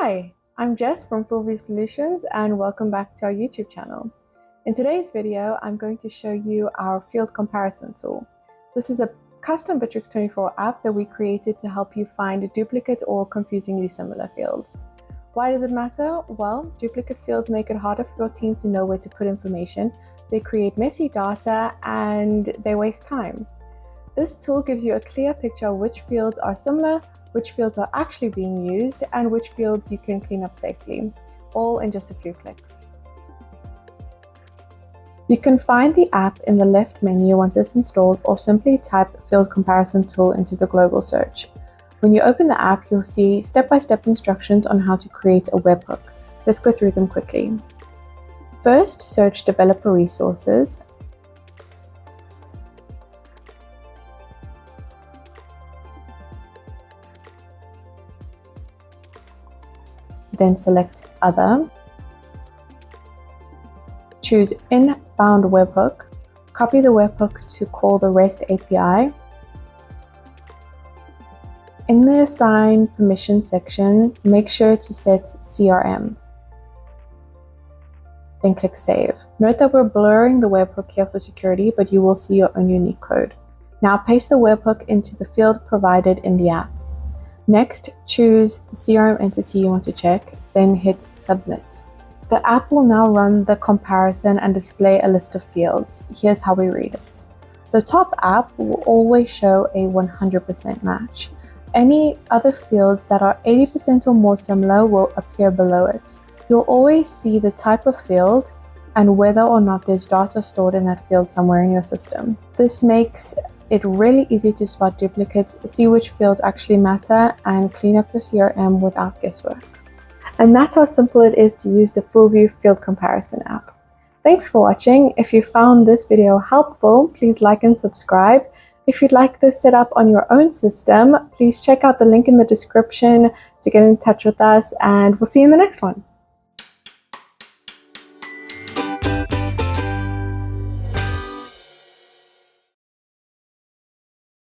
Hi, I'm Jess from Fullview Solutions and welcome back to our YouTube channel. In today's video, I'm going to show you our field comparison tool. This is a custom Bitrix24 app that we created to help you find duplicate or confusingly similar fields. Why does it matter? Well, duplicate fields make it harder for your team to know where to put information, they create messy data, and they waste time. This tool gives you a clear picture of which fields are similar, which fields are actually being used, and which fields you can clean up safely, all in just a few clicks. You can find the app in the left menu once it's installed, or simply type Field Comparison Tool into the global search. When you open the app, you'll see step-by-step instructions on how to create a webhook. Let's go through them quickly. First, search Developer Resources. Then select Other. Choose Inbound Webhook. Copy the webhook to call the REST API. In the Assign Permission section, make sure to set CRM. Then click Save. Note that we're blurring the webhook here for security, but you will see your own unique code. Now paste the webhook into the field provided in the app. Next, choose the CRM entity you want to check, then hit Submit. The app will now run the comparison and display a list of fields. Here's how we read it. The top app will always show a 100% match. Any other fields that are 80% or more similar will appear below it. You'll always see the type of field and whether or not there's data stored in that field somewhere in your system. This makes it really easy to spot duplicates, see which fields actually matter, and clean up your CRM without guesswork. And that's how simple it is to use the Fullview Field Comparison app. Thanks for watching. If you found this video helpful, please like and subscribe. If you'd like this set up on your own system, please check out the link in the description to get in touch with us, and we'll see you in the next one.